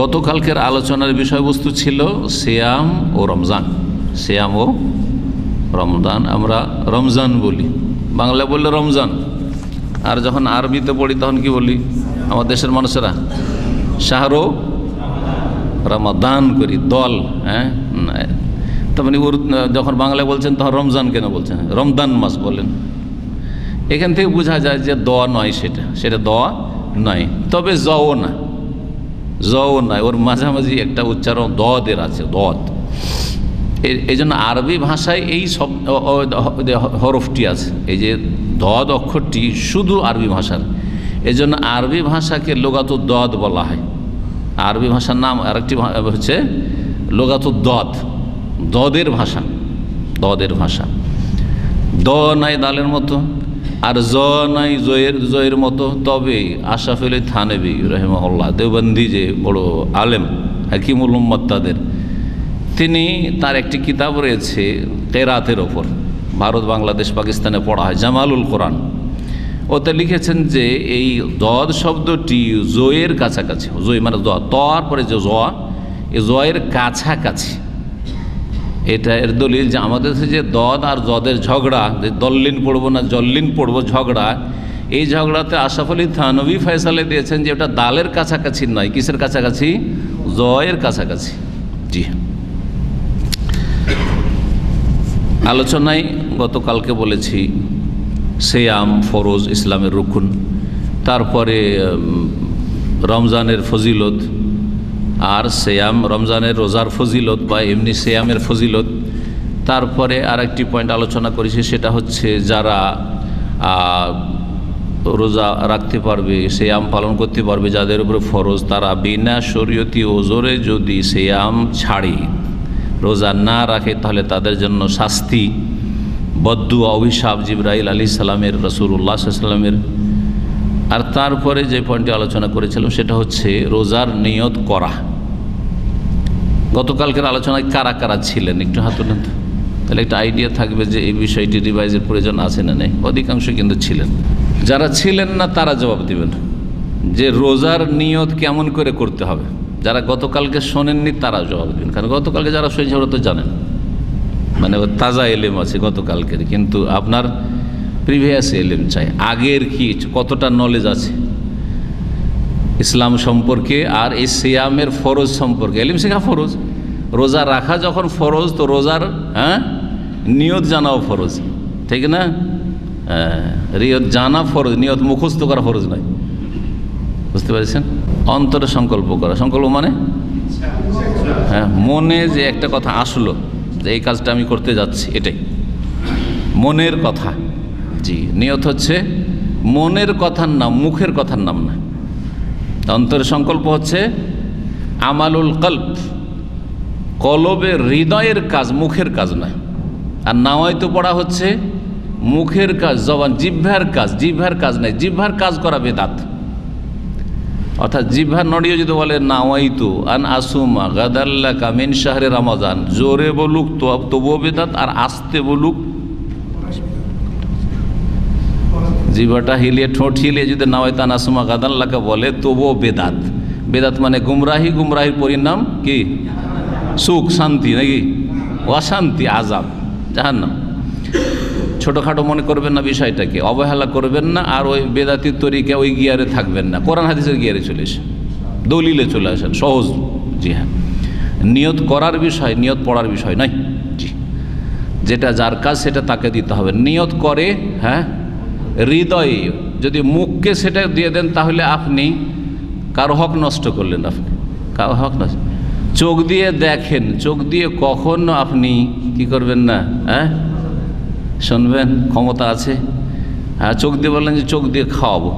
গতকালকের আলোচনার বিষয়বস্তু ছিল সিয়াম ও রমজান। সিয়াম ও রমজান, আমরা রমজান বলি, বাংলা বললে রমজান, আর যখন আরবিতে পড়ি তখন কি বলি আমার দেশের মানুষেরা? শাহরো রমাদান করি, দল। হ্যাঁ, তার মানে যখন বাংলায় বলছেন তখন রমজান কেন বলছেন? রমজান মাস বলেন। এখান থেকে বোঝা যায় যে দোয়া নয়, সেটা দোয়া নয়। তবে জও না, জও নয়, ওর মাঝামাঝি একটা উচ্চারণ দদের আছে, দদ। এই জন্য আরবি ভাষায় এই সব হরফটি আছে, এই যে দদ অক্ষরটি শুধু আরবি ভাষার। এই জন্য আরবি ভাষাকে লোগাতুদ দদ বলা হয়। আরবি ভাষার নাম আরেকটি হচ্ছে লোগাতুদ দদ, দদের ভাষা, দদের ভাষা। দ নাই দালের মতো, আর জ নাই জয়ের মতো। তবে আশরাফ আলী থানভী রাহিমাহুল্লাহ, দেওবন্দি যে বড় আলেম, হাকিমুল উম্মত, তিনি তার একটি কিতাব রয়েছে কেরাতের ওপর, ভারত বাংলাদেশ পাকিস্তানে পড়া হয়, জামালুল কোরআন। ওতে লিখেছেন যে এই দদ শব্দটি জয়ের কাছাকাছি, জয় মানে তর পরে যে জয়া, এই জয়ের কাছাকাছি। এটা এর দলিল যে আমাদের যে দদ আর জদের ঝগড়া, যে দল্লিন পড়বো না জল্লিন পড়বো ঝগড়া, এই ঝগড়াতে আশরাফ আলী থানভী ফয়সালা দিয়েছেন যে ওটা দালের কাছাকাছি নয়। কিসের কাছাকাছি? জয়ের কাছাকাছি। জি, আলোচনায় গতকালকে বলেছি সিয়াম ফরজ, ইসলামের রুকুন, তারপরে রমজানের ফজিলত, আর সিয়াম রমজানের রোজার ফজিলত বা এমনি সিয়ামের ফজিলত। তারপরে আরেকটি পয়েন্ট আলোচনা করেছি, সেটা হচ্ছে যারা রোজা রাখতে পারবে, সিয়াম পালন করতে পারবে, যাদের উপরে ফরজ, তারা বিনা শরীয়তি ওজরে যদি সিয়াম ছাড়ে, রোজা না রাখে, তাহলে তাদের জন্য শাস্তি, বদদুয়া, অভিশাপ জিবরাইল আলাইহিস সালামের, রাসূলুল্লাহ সাল্লাল্লাহু আলাইহি ওয়াসাল্লামের। আর তারপরে যে পয়েন্টটি আলোচনা করেছিলাম সেটা হচ্ছে রোজার নিয়ত করা। গতকালকের আলোচনায় কারা কারা ছিলেন একটু হাত তুলেন তো, তাহলে একটা আইডিয়া থাকবে যে এই বিষয়টি রিভাইজের প্রয়োজন আছে না নেই। অধিকাংশ কিন্তু ছিলেন। যারা ছিলেন না তারা জবাব দিবেন যে রোজার নিয়ত কেমন করে করতে হবে। যারা গতকালকে শোনেননি তারা জবাব দিবেন, কারণ গতকালকে যারা শুনেছে ওরা তো জানেন, মানে তাজা এলেম আছে গতকালকের, কিন্তু আপনার প্রিভিয়াস এলেম চাই, আগের কি কতটা নলেজ আছে ইসলাম সম্পর্কে আর এই সিয়ামের ফরজ সম্পর্কে। এলিম শেখা ফরজ, রোজা রাখা যখন ফরজ, তো রোজার নিয়ত জানাও ফরজ, ঠিক না? নিয়ত জানা ফরজ, নিয়ত মুখস্থ করা ফরজ নয়, বুঝতে পেরেছেন? অন্তরে সংকল্প করা, সংকল্প মানে মনে যে একটা কথা আসলো যে এই কাজটা আমি করতে যাচ্ছি, এটাই মনের কথা। জি, নিয়ত হচ্ছে মনের কথার নাম, মুখের কথার নাম না। অন্তরের সংকল্প হচ্ছে আমালুল কলব, কলবের হৃদয়ের কাজ, মুখের কাজ নয়। আর নাওয়াইতো পড়া হচ্ছে মুখের কাজ, জবান জিহ্বার কাজ, জিহ্বার কাজ নাই, জিহ্বার কাজ করা বেদাত। অর্থাৎ জিহ্বার নড়িয়ে যদি বলে নাওয়াইতু আন আসুমা গাদাল্লাকা মিন শাহরে রমাজান, জোরে বলুক তো তবুও বেদাত, আর আস্তে বলুক, জিহ্বাটা হিলিয়ে ঠোঁট হিলিয়ে যদি নাওয়াইতু আন আসুমা গাদাল্লাকা বলে তবুও বেদাত। বেদাত মানে গুমরাহি, গুমরাহির পরিণাম কি? সুখ, শান্তি, নাকি অশান্তি, আযাব, জাহান্নাম। ছোটোখাটো মনে করবেন না বিষয়টাকে, অবহেলা করবেন না, আর ওই বেদাতির তরিকা ওই গিয়ারে থাকবেন না, কোরআন হাদিসের গিয়ারে চলে এসে দলিলে চলে আসেন সহজ। জি হ্যাঁ, নিয়ত করার বিষয়, নিয়ত পড়ার বিষয় নয়। জি, যেটা যার কাজ সেটা তাকে দিতে হবে। নিয়ত করে হৃদয়ে, যদি মুখকে সেটা দিয়ে দেন তাহলে আপনি কারো হক নষ্ট করলেন, আপনি কারো হক নষ্ট। চোখ দিয়ে দেখেন, চোখ দিয়ে কখনো আপনি কি করবেন না, শুনবেন, ক্ষমতা আছে। চোখ দিয়ে বললেন যে চোখ দিয়ে খাওয়াবো,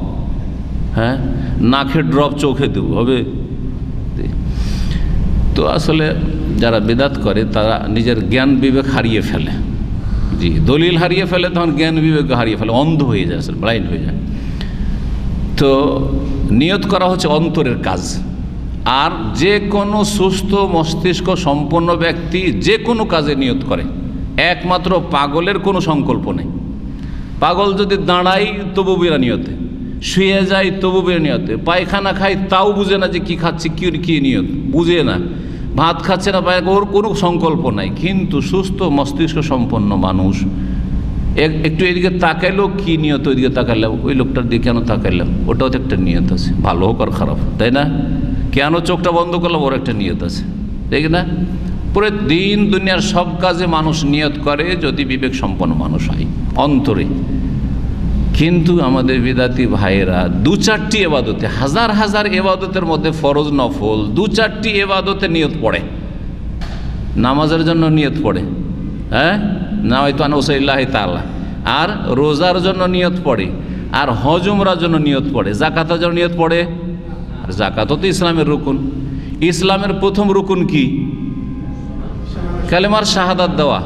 নাকের ড্রপ চোখে দেবো, হবে? তো আসলে যারা বেদাত করে তারা নিজের জ্ঞান বিবেক হারিয়ে ফেলে। জি, দলিল হারিয়ে ফেলে, তখন জ্ঞান বিবেক হারিয়ে ফেলে, অন্ধ হয়ে যায়, আসলে ব্লাইন্ড হয়ে যায়। তো নিয়ত করা হচ্ছে অন্তরের কাজ। আর যে কোনো সুস্থ মস্তিষ্ক সম্পন্ন ব্যক্তি যে কোনো কাজে নিয়ত করে, একমাত্র পাগলের কোনো সংকল্প নেই। পাগল যদি দাঁড়াই তবু বিনা নিয়তে, শুয়ে যায় তবু নিয়তে, পায়খানা খায় তাও বুঝে না যে কি খাচ্ছে, কি নিয়ত বুঝে না, ভাত খাচ্ছে না, ওর কোনো সংকল্প নাই, কিন্তু সুস্থ মস্তিষ্ক সম্পন্ন মানুষ একটু এদিকে তাকাইলো, কি নিয়ত ওইদিকে তাকাইলাম, ওই লোকটার দিকে কেন তাকাইলাম, ওটাও তো একটা নিয়ত আছে, ভালো হোক আর খারাপ, তাই না? কেন চোখটা বন্ধ করলাম, ওর একটা নিয়ত আছে, ঠিক না? পুরো দিন দুনিয়ার সব কাজে মানুষ নিয়ত করে যদি বিবেক সম্পন্ন মানুষ হয় অন্তরে। কিন্তু আমাদের বিদাতি ভাইয়েরা দু চারটি এবাদতে, হাজার হাজার এবাদতের মধ্যে ফরজ নফল দু চারটি এবাদতে নিয়ত পড়ে। নামাজের জন্য নিয়ত পড়ে, হ্যাঁ, না হয়তো আনসাইল্লাহ তাআলা, আর রোজার জন্য নিয়ত পড়ে, আর হজ উমরার জন্য নিয়ত পড়ে, জাকাতের জন্য নিয়ত পড়ে। আর জাকাতও তো ইসলামের রুকুন। ইসলামের প্রথম রুকুন কি? কালেমার শাহাদাত দেওয়া।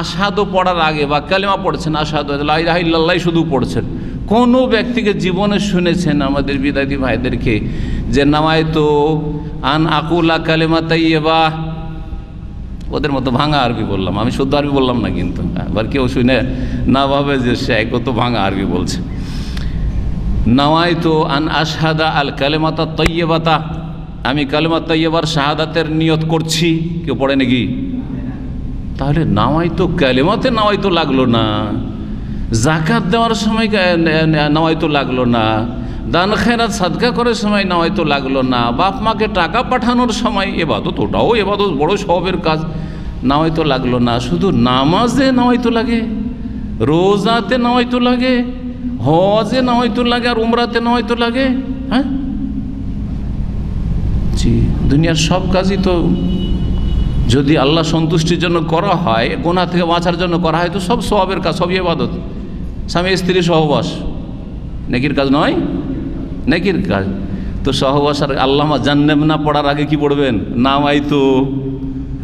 আশহাদু পড়ার আগে বা কালেমা পড়ছেন, আশহাদু লা ইলাহা ইল্লাল্লাহ শুধু পড়ছেন, কোনো ব্যক্তিকে জীবনে শুনেছেন আমাদের বিদাতি ভাইদেরকে যে নামায়তু আন আকুলা কালেমা তাইয়্যিবা? ওদের মতো ভাঙা আরবি বললাম, আমি শুদ্ধ আরবি বললাম না, কিন্তু আবার কেউ শুনে না ভাবে যে শেখ তো ভাঙা আরবি বলছে। নাওয়াইতু আন আশহাদা আল কালেমাতা তাইয়্যিবাতা, আমি কালেমা তাইয়্যিবার শাহাদাতের নিয়ত করছি, কেউ পড়ে নাকি? তাহলে নাওয়াইতু কালেমাতে নাওয়াইতু লাগলো না, জাকাত দেওয়ার সময় নাওয়াইতু লাগলো না, দান খেরাত সাদকা করার সময় নাওয়াইতু লাগলো না, বাপ মাকে টাকা পাঠানোর সময় এবাদত, ওটাও এবাদত, বড় সওয়াবের কাজ, নাওয়াইতু লাগলো না। শুধু নামাজে নাওয়াইতু লাগে, রোজাতে নাওয়াইতু লাগে, হজে নাওয়াইতু লাগে, আর উমরাতে নাওয়াইতু লাগে। হ্যাঁ জি, দুনিয়ার সব কাজই তো যদি আল্লাহ সন্তুষ্টির জন্য করা হয়, গুনাহ থেকে বাঁচার জন্য করা হয়, তো সব সওয়াবের কাজ, সবই ইবাদত। স্বামী স্ত্রী সহবাস নেকির কাজ নয়? নেকির কাজ। তো সহবাস আর আল্লামা জান্নাম না পড়ার আগে কি পড়বেন? নামাইতু,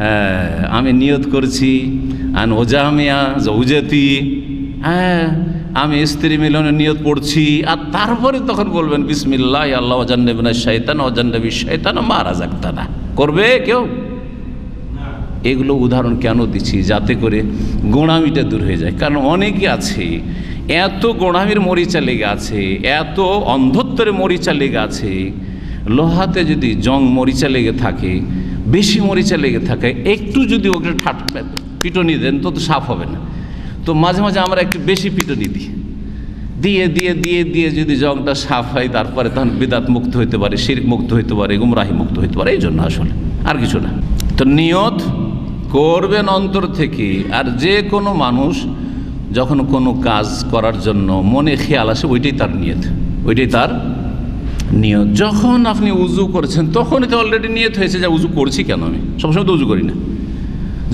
হ্যাঁ আমি নিয়ত করছি, আন ওজামিয়া জৌজাতি, হ্যাঁ আমি স্ত্রী মিলনের নিয়ত পড়ছি, আর তারপরে তখন বলবেন বিসমিল্লাহ আল্লাহ জান্নাবিনা শাইতান ও জান্নাবি শাইতান মা রাযাকতানা। করবে কেউ? এগুলো উদাহরণ কেন দিচ্ছি? যাতে করে গোঁড়ামিটা দূর হয়ে যায়। কারণ অনেকে আছে এত গোঁড়ামির মরিচা লেগে আছে, এত অন্ধত্বের মরিচা লেগে আছে, লোহাতে যদি জং মরিচা লেগে থাকে, বেশি মরিচা লেগে থাকে, একটু যদি ওকে পিটনি দেন তো সাফ হবে না। তো মাঝে মাঝে আমরা একটু বেশি পিটনি দিই, দিয়ে দিয়ে দিয়ে দিয়ে যদি জংটা সাফ হয়, তারপরে তখন বিদাত মুক্ত হইতে পারে, শিরক মুক্ত হইতে পারে, গুমরাহি মুক্ত হইতে পারে। এই জন্য আসলে আর কিছু না। তো নিয়ত করবেন অন্তর থেকে। আর যে কোনো মানুষ যখন কোনো কাজ করার জন্য মনে খেয়াল আসে, ওইটাই তার নিয়ত, ওইটাই তার নিয়ত। যখন আপনি উজু করছেন তখনই তো অলরেডি নিয়ত হয়েছে যে উজু করছি কেন, আমি সবসময় তো উজু করি না।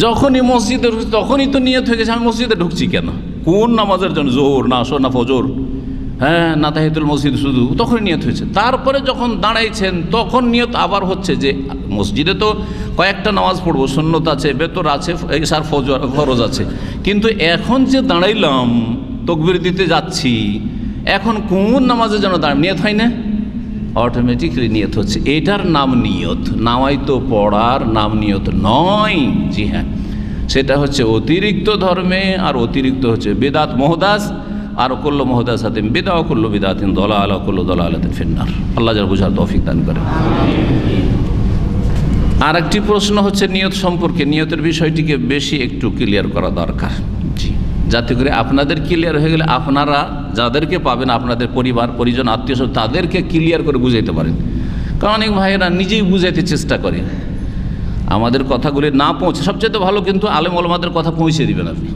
যখনই মসজিদে ঢুকছি তখনই তো নিয়ত হয়ে গেছে আমি মসজিদে ঢুকছি কেন, কোন নামাজের জন্য, জোহর না আসর না ফজর, হ্যাঁ না তাহিয়াতুল মসজিদ, শুধু তখনই নিয়ত হয়েছে। তারপরে যখন দাঁড়াইছেন তখন নিয়ত আবার হচ্ছে যে মসজিদে তো কয়েকটা নামাজ পড়বো, সুন্নত আছে, বেতর আছে, ইশার ফরজ আছে, কিন্তু এখন যে দাঁড়াইলাম তাকবীর দিতে যাচ্ছি, এখন কোন নামাজের জন্য নিয়ত হয় না, অটোমেটিকলি নিয়ত হচ্ছে। এটার নাম নিয়ত, নামাইতো পড়ার নাম নিয়ত নয়। জি হ্যাঁ, সেটা হচ্ছে অতিরিক্ত ধর্মে, আর অতিরিক্ত হচ্ছে বেদাত মুহদাস, আর কুল্লু মুহদাসাতিন বিদআ ওয়া কুল্লু বিদআতিন দালালা ওয়া কুল্লু দালালাতিন ফিন্নার। আল্লাহ যার বুঝার তৌফিক দান করেন। আর একটি প্রশ্ন হচ্ছে নিয়ত সম্পর্কে, নিয়তের বিষয়টিকে বেশি একটু ক্লিয়ার করা দরকার, জি, যাতে করে আপনাদের ক্লিয়ার হয়ে গেলে আপনারা যাদেরকে পাবেন, আপনাদের পরিবার পরিজন আত্মীয় স্বজন, তাদেরকে ক্লিয়ার করে বুঝাইতে পারেন। কারণ অনেক ভাইয়েরা নিজেই বুঝাইতে চেষ্টা করে, আমাদের কথাগুলি না পৌঁছে, সবচেয়ে ভালো কিন্তু আলেম ওলামাদের কথা পৌঁছে দিবেন আপনি।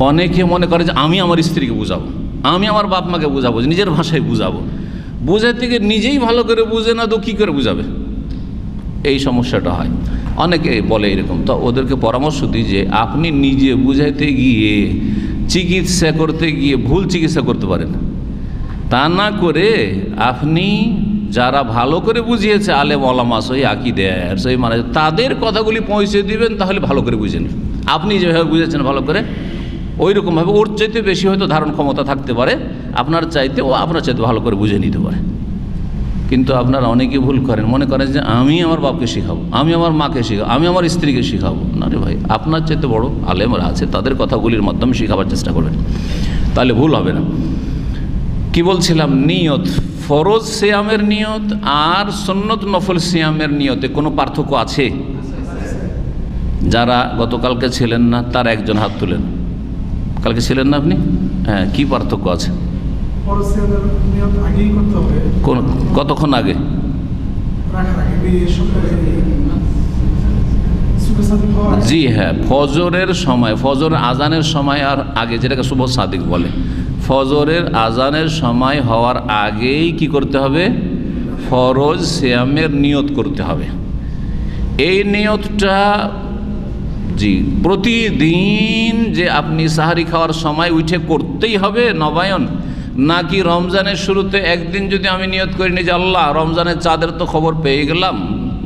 অনেকে মনে করে যে আমি আমার স্ত্রীকে বুঝাবো, আমি আমার বাপ মাকে বুঝাবো, নিজের ভাষায় বুঝাবো, বুঝাইতে গিয়ে নিজেই ভালো করে বুঝে না তো কী করে বুঝাবে, এই সমস্যাটা হয়। অনেকে বলে এরকম। তো ওদেরকে পরামর্শ দিই যে আপনি নিজে বুঝাইতে গিয়ে চিকিৎসা করতে গিয়ে ভুল চিকিৎসা করতে পারেন, তা না করে আপনি যারা ভালো করে বুঝিয়েছে আলেম ওলামা সহি আকীদার সহি মানে তাদের কথাগুলি পৌঁছে দিবেন, তাহলে ভালো করে বুঝে নিন। আপনি যেভাবে বুঝেছেন ভালো করে, ওই রকমভাবে ওর চাইতে বেশি হয়তো ধারণ ক্ষমতা থাকতে পারে আপনার চাইতে, ও আপনার চাইতে ভালো করে বুঝে নিতে পারে। কিন্তু আপনারা অনেকে ভুল করেন, মনে করেন যে আমি আমার বাপকে শেখাবো, আমি আমার মাকে শেখাবো, আমি আমার স্ত্রীকে শেখাবো। না রে ভাই, আপনার চাইতে বড় আলেমরা আছে, তাদের কথাগুলির মাধ্যমে শেখাবার চেষ্টা করবেন, তাহলে ভুল হবে না। কি বলছিলাম, নিয়ত, ফরজ সিয়ামের নিয়ত আর সুন্নত নফল সিয়ামের নিয়তে কোনো পার্থক্য আছে? যারা গতকালকে ছিলেন না তার একজন হাত তুলেন। কালকে ছিলেন না আপনি? হ্যাঁ, কি পার্থক্য আছে? কতক্ষণ আগে? জি হ্যাঁ, ফজরের সময়, ফজর আজানের সময় আর আগে, যেটাকে শুভ সাদিক বলে, ফজরের আজানের সময় হওয়ার আগেই কি করতে হবে? ফরজ সিয়ামের নিয়ত করতে হবে। এই নিয়তটা জি প্রতিদিন যে আপনি সাহারি খাওয়ার সময় উঠে করতেই হবে নবায়ন, নাকি রমজানের শুরুতে একদিন যদি আমি নিয়ত করিনি যে আল্লাহ রমজানের চাঁদের তো খবর পেয়ে গেলাম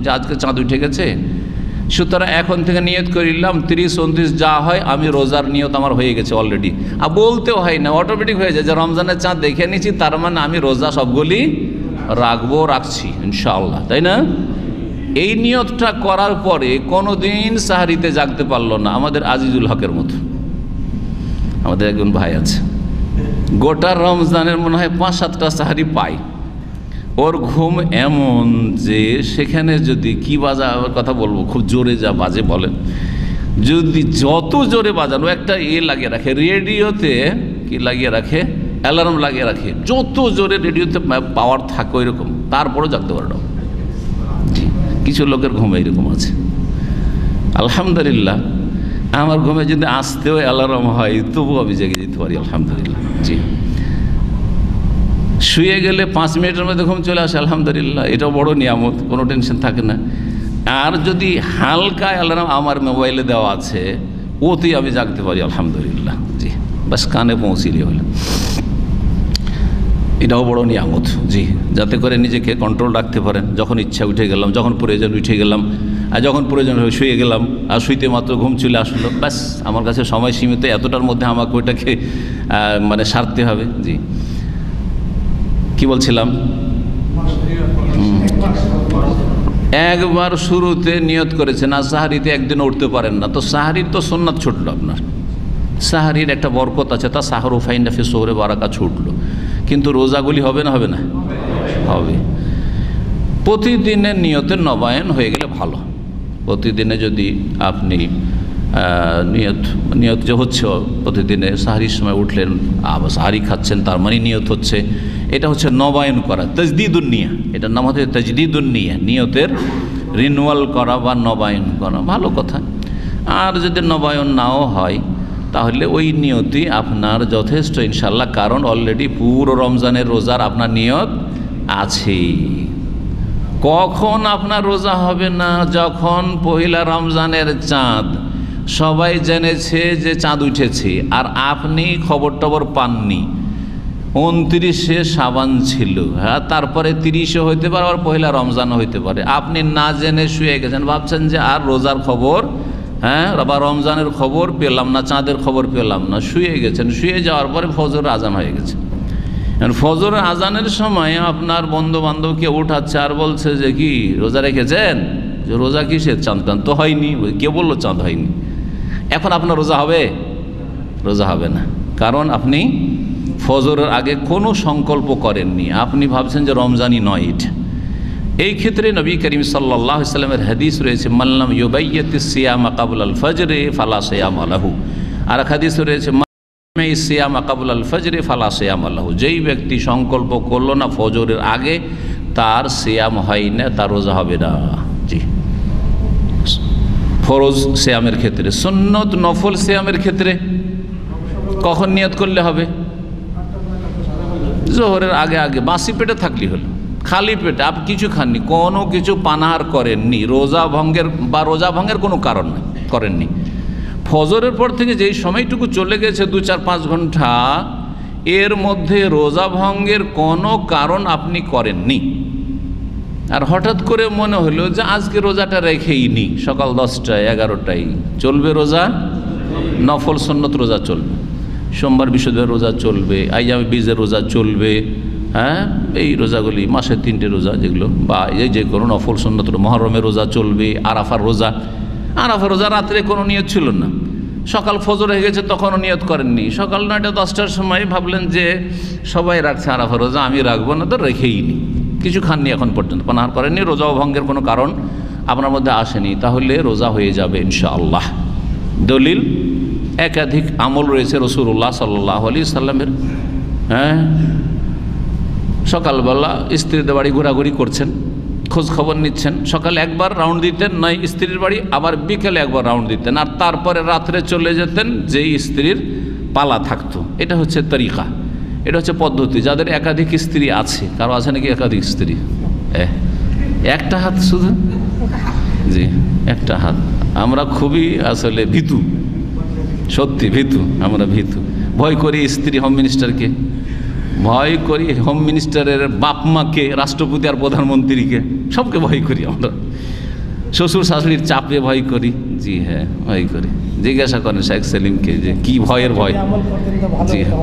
যে আজকে চাঁদ উঠে গেছে, সুতরাং এখন থেকে নিয়ত করিলাম 30-29 যা হয় আমি রোজার নিয়ত আমার হয়ে গেছে অলরেডি, আর বলতেও হয় না, অটোমেটিক হয়ে যায় যে রমজানের চাঁদ দেখে নিয়েছি, তার মানে আমি রোজা সবগুলি রাখছি ইনশাআল্লাহ, তাই না? এই নিয়তটা করার পরে কোনো দিন সাহারিতে জাগতে পারলো না। আমাদের আজিজুল হকের মতো আমাদের একজন ভাই আছে, গোটা রমজানের মনে হয় 5-7টা সাহারি পায়। ওর ঘুম এমন যে সেখানে যদি কি কথা বলবো, খুব জোরে যা বাজে বলেন, যদি যত জোরে বাজানো, একটা লাগিয়ে রাখে রেডিওতে, কি লাগিয়ে রাখে, অ্যালার্ম লাগিয়ে রাখে, যত জোরে রেডিওতে পাওয়ার থাকে ওই রকম, তারপরেও জাগতে পারে না। কিছু লোকের ঘুম এইরকম আছে। আলহামদুলিল্লাহ, আমার ঘুমে যদি আসতেও অ্যালার্ম হয় তবু আমি জেগে যেতে পারি আলহামদুলিল্লাহ। জি, শুয়ে গেলে 5 মিনিটের মধ্যে ঘুম চলে আসে আলহামদুলিল্লাহ, এটাও বড় নিয়ামত, কোনো টেনশন থাকে না। আর যদি হালকা অ্যালার্ম আমার মোবাইলে দেওয়া আছে, ওতেই আমি জাগতে পারি আলহামদুলিল্লাহ। জি, বাস কানে পৌঁছিলে হলো, এটাও বড় নিয়ামত। জি, যাতে করে নিজেকে কন্ট্রোল রাখতে পারেন, যখন ইচ্ছা উঠে গেলাম, যখন প্রয়োজন উঠে গেলাম, আর যখন প্রয়োজন হয়ে শুয়ে গেলাম, আর শুইতে মাত্র ঘুম চলে আসলো, ব্যাস আমার কাছে সময় সীমিত, এতটার মধ্যে আমাকে ওইটাকে মানে সারতে হবে। জি, কি বলছিলাম, একবার শুরুতে নিয়ত করেছেন আর সাহারিতে একদিন উঠতে পারেন না, তো সাহারির তো সুন্নাত ছুটলো আপনার, সাহারির একটা বরকত আছে, তা সাহরু ফাইন্ডা ফি সোহরে বারাকা ছুটলো, কিন্তু রোজাগুলি হবে না? হবে না? হবে। প্রতিদিনের নিয়তের নবায়ন হয়ে গেলে ভালো। প্রতিদিনে যদি আপনি নিয়ত যে হচ্ছে, প্রতিদিনে সাহারির সময় উঠলেন, আবার সাহারি খাচ্ছেন, তার মানে নিয়ত হচ্ছে, এটা হচ্ছে নবায়ন করা, তাজদিদুন নিয়া, এটার নাম হচ্ছে তাজদিদুন নিয়া, নিয়তের রিনুয়াল করা বা নবায়ন করা, ভালো কথা। আর যদি নবায়ন নাও হয় তাহলে ওই নিয়তি আপনার যথেষ্ট ইনশাল্লাহ, কারণ অলরেডি পুরো রমজানের রোজার আপনার নিয়ত আছে। কখন আপনার রোজা হবে না? যখন পহিলা রমজানের চাঁদ সবাই জেনেছে যে চাঁদ উঠেছে, আর আপনি খবর টবর পাননি, 29শে শাবান ছিল, হ্যাঁ, তারপরে 30-এ হইতে পারে, আর পহিলা রমজান হইতে পারে, আপনি না জেনে শুয়ে গেছেন, ভাবছেন যে আর রোজার খবর, হ্যাঁ, বা রমজানের খবর পেলাম না, চাঁদের খবর পেলাম না, শুয়ে গেছেন। শুয়ে যাওয়ার পরে ফজর আজান হয়ে গেছে। ফজর আজানের সময় আপনার বন্ধু বান্ধবকে উঠাচ্ছে আর বলছে যে কি রোজা রেখেছেন? যে রোজা কিসের? চাঁদ টান তো হয়নি। কে বললো চাঁদ হয়নি? এখন আপনার রোজা হবে? রোজা হবে না, কারণ আপনি ফজরের আগে কোনো সংকল্প করেননি, আপনি ভাবছেন যে রমজানই নয় এটা। এই ক্ষেত্রে নবী করিম সাল্লাল্লাহু আলাইহি ওয়াসাল্লামের হাদিস রয়েছে, মাল্লাম ইউবাইয়াতিস সিয়ামা ক্বাবলাল ফজরে ফালা সিয়ামা লাহু। আর হাদিস রয়েছে, সিয়ামা ক্বাবলাল ফজরে ফালা সিয়ামা লাহু, যেই ব্যক্তি সংকল্প করলো না ফজরের আগে, তার সিয়াম হয় না, তার রোজা হবে না। জি, ফরজ সিয়ামের ক্ষেত্রে। সুন্নত নফল সিয়ামের ক্ষেত্রে কখন নিয়ত করলে হবে? জোহরের আগে আগে, বাসি পেটে থাকলে হলো, খালি পেটে, আপনি কিছু খাননি, কোনো কিছু পানাহার করেননি, রোজা ভঙ্গের কোনো কারণ নাই, করেননি। ফজরের পর থেকে যেই সময়টুকু চলে গেছে 2-4-5 ঘন্টা, এর মধ্যে রোজা ভঙ্গের কোনো কারণ আপনি করেননি, আর হঠাৎ করে মনে হলো যে আজকে রোজাটা রেখেই নি, সকাল 10টায় 11টায় চলবে রোজা, নফল সুন্নত রোজা চলবে, সোমবার বৃহস্পতিবার রোজা চলবে, আইয়ামে বীজের রোজা চলবে, হ্যাঁ, এই রোজাগুলি মাসের 3টে রোজা যেগুলো, বা এই যে কোনো নফল সুন্নত, মহরমের রোজা চলবে, আরাফার রোজা রাত্রে কোনো নিয়ত ছিল না, সকাল ফজর হয়ে গেছে তখনও নিয়ত করেননি, সকাল 9টা 10টার সময় ভাবলেন যে সবাই রাখছে আরাফা রোজা, আমি রাখবো না, তো রেখেই নি, কিছু খাননি এখন পর্যন্ত, পানাহার করেননি, রোজা ভঙ্গের কোনো কারণ আপনার মধ্যে আসেনি, তাহলে রোজা হয়ে যাবে ইনশাআল্লাহ। দলিল একাধিক আমল রয়েছে রাসূলুল্লাহ সাল্লাল্লাহু আলাইহি সাল্লামের। হ্যাঁ, সকালবেলা স্ত্রীদের বাড়ি ঘোরাঘুরি করছেন, খোঁজ খবর নিচ্ছেন, সকালে একবার রাউন্ড দিতেন নয় স্ত্রীর বাড়ি, আবার বিকেলে একবার রাউন্ড দিতেন, আর তারপরে রাত্রে চলে যেতেন যেই স্ত্রীর পালা থাকতো। এটা হচ্ছে তরিকা, এটা হচ্ছে পদ্ধতি। যাদের একাধিক স্ত্রী আছে, কারো আছে নাকি একাধিক স্ত্রী? একটা হাত শুধু, জি একটা হাত। আমরা খুবই আসলে ভীতু, সত্যি ভীতু, আমরা ভীতু, ভয় করি স্ত্রী হোম মিনিস্টারকে, ভয় করি হোম মিনিস্টারের বাপ মাকে, রাষ্ট্রপতি আর প্রধানমন্ত্রীকে, সবকে ভয় করি আমরা, শ্বশুর শাশুড়ির চাপে ভয় করি। জি হ্যাঁ, ভয় করি। জিজ্ঞাসা করেন শেখ সেলিমকে যে কি ভয়ের ভয়। জি হ্যাঁ,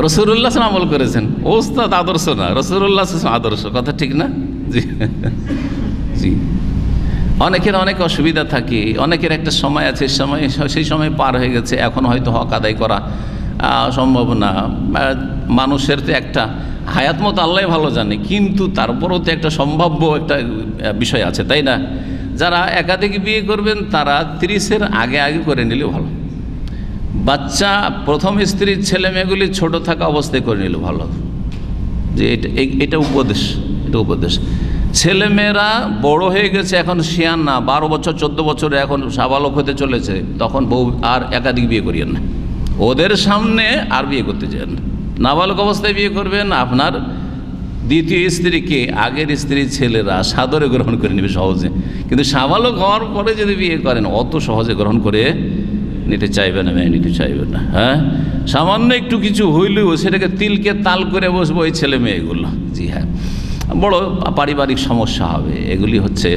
রাসূলুল্লাহ আমল করেছেন, ওস্তাদ আদর্শ না, রাসূলুল্লাহ আদর্শ, কথা ঠিক না? জি জি। অনেকের অনেক অসুবিধা থাকে, অনেকের একটা সময় আছে, সেই সময় পার হয়ে গেছে, এখন হয়তো হক আদায় করা সম্ভব না। মানুষের তো একটা হায়াত মতো আল্লাহ ভালো জানে, কিন্তু তারপরেও তো একটা সম্ভাব্য একটা বিষয় আছে, তাই না? যারা একাধিক বিয়ে করবেন তারা 30-এর আগে আগে করে নিলেও ভালো। বাচ্চা প্রথম স্ত্রীর ছেলে মেয়েগুলি ছোট থাকা অবস্থায় করে নিলে ভালো, যে এটা উপদেশ, এটা উপদেশ। ছেলেমেয়েরা বড় হয়ে গেছে, এখন শিয়ান না, 12 বছর 14 বছরে এখন সাবালক হতে চলেছে, তখন বউ আর একাধিক বিয়ে করিয়েন না, ওদের সামনে আর বিয়ে করতে চান না। নাবালক অবস্থায় বিয়ে করবেন, আপনার দ্বিতীয় স্ত্রীকে আগের স্ত্রীর ছেলেরা সাদরে গ্রহণ করে নেবে সহজে, কিন্তু সাবালক হওয়ার পরে যদি বিয়ে করেন অত সহজে গ্রহণ করে নিতে চাইবে না, মেয়ে নিতে চাইবে না। হ্যাঁ, সামান্য একটু কিছু হইলেও সেটাকে তিলকে তাল করে বসবো এই ছেলে মেয়েগুলো। জি হ্যাঁ, বড় পারিবারিক সমস্যা হবে। এগুলি হচ্ছে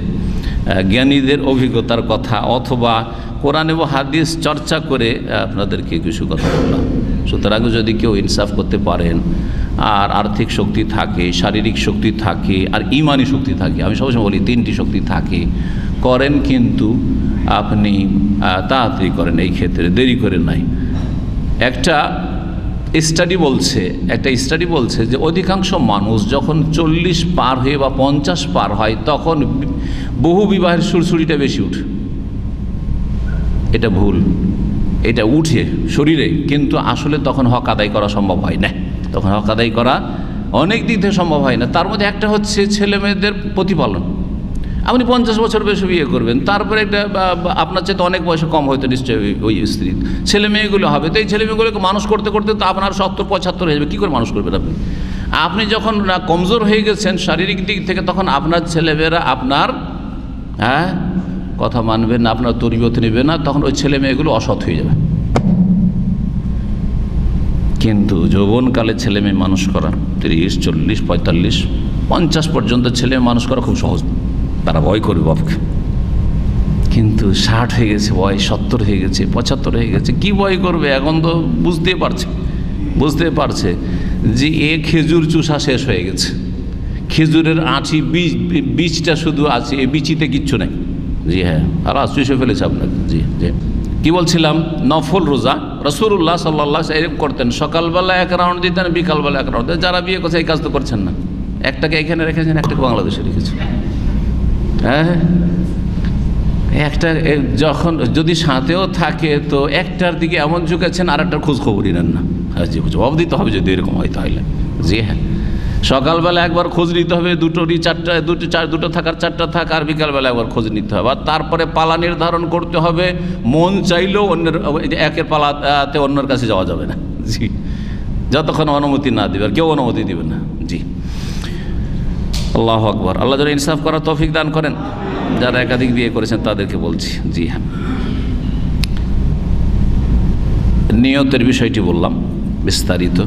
জ্ঞানীদের অভিজ্ঞতার কথা, অথবা কোরআন এবং হাদিস চর্চা করে আপনাদেরকে কিছু কথা বললাম। সুতরাং যদি কেউ ইনসাফ করতে পারেন, আর আর্থিক শক্তি থাকে, শারীরিক শক্তি থাকে, আর ইমানি শক্তি থাকে, আমি সবসময় বলি 3টি শক্তি থাকে, করেন, কিন্তু আপনি তাড়াতাড়ি করেন, এই ক্ষেত্রে দেরি করে নাই। একটা স্টাডি বলছে যে অধিকাংশ মানুষ যখন 40 পার হয়ে বা 50 পার হয় তখন বহু বিবাহের সুরসুরিটা বেশি উঠে। এটা ভুল, এটা উঠে শরীরে, কিন্তু আসলে তখন হক আদায় করা সম্ভব হয় না, তখন হক আদায় করা অনেক দিক থেকে সম্ভব হয় না। তার মধ্যে একটা হচ্ছে ছেলে মেয়েদের প্রতিপালন। আপনি 50 বছর বেশি বিয়ে করবেন, তারপরে একটা আপনার চেয়ে অনেক বয়সে কম হয়তো নিশ্চয়ই ওই স্ত্রী, ছেলে মেয়েগুলো হবে, তো এই ছেলে মেয়েগুলোকে মানুষ করতে করতে তো আপনার 70-75 হয়ে যাবে, কী করে মানুষ করবেন আপনি? আপনি যখন কমজোর হয়ে গেছেন শারীরিক দিক থেকে, তখন আপনার ছেলেমেয়েরা আপনার কথা মানবে না, আপনার তরবিয়ত নেবে না, তখন ওই ছেলে মেয়েগুলো অসৎ হয়ে যাবে। কিন্তু যৌবনকালে ছেলে মেয়ে মানুষ করা 30, 40, 45, 50 পর্যন্ত ছেলে মানুষ করা খুব সহজ, তারা ভয় করবে বাপকে। কিন্তু 60 হয়ে গেছে বয়স, 70 হয়ে গেছে, 75 হয়ে গেছে, কি ভয় করবে? এখন তো বুঝতে পারছে যে খেজুর চুষা শেষ হয়ে গেছে, খেজুরের আঁটি বীজটা শুধু আছে, এই বিচিতে কিচ্ছু নেই। জি হ্যাঁ, আর চুষে ফেলেছে আপনাকে। জি জি, কি বলছিলাম? নফল রোজা রাসূলুল্লাহ সাল্লাল্লাহু আলাইহি ওয়াসাল্লাম এরকম করতেন, সকালবেলা 1 রাউন্ড দিতেন, বিকালবেলা 1 রাউন্ড। যারা বিয়ে করছে এই কাজ তো করছেন না, একটাকে এখানে রেখেছেন, একটাকে বাংলাদেশে রেখেছেন। হ্যাঁ, একটা যখন যদি সাথেও থাকে তো একটার দিকে এমন ঝুঁকেছেন, আর একটার খোঁজ খবরই নেন না। হ্যাঁ জি, জবাব দিতে হবে যদি এরকম হয় তাহলে। জি হ্যাঁ, সকালবেলা একবার খোঁজ নিতে হবে, দুটো থাকার 4টা থাক, আর বিকালবেলা একবার খোঁজ নিতে হবে, আর তারপরে পালা নির্ধারণ করতে হবে। মন চাইলেও অন্যের একের পালাতে অন্যের কাছে যাওয়া যাবে না। জি, যতক্ষণ অনুমতি না দেবে, আর কেউ অনুমতি দেবে না। জি, আল্লাহু আকবার। আল্লাহ যেন ইনসাফ করার তৌফিক দান করেন। যারা একাধিক বিয়ে করেছেন তাদেরকে বলছি। জি হ্যাঁ, নিয়তের বিষয়টি বললাম বিস্তারিত।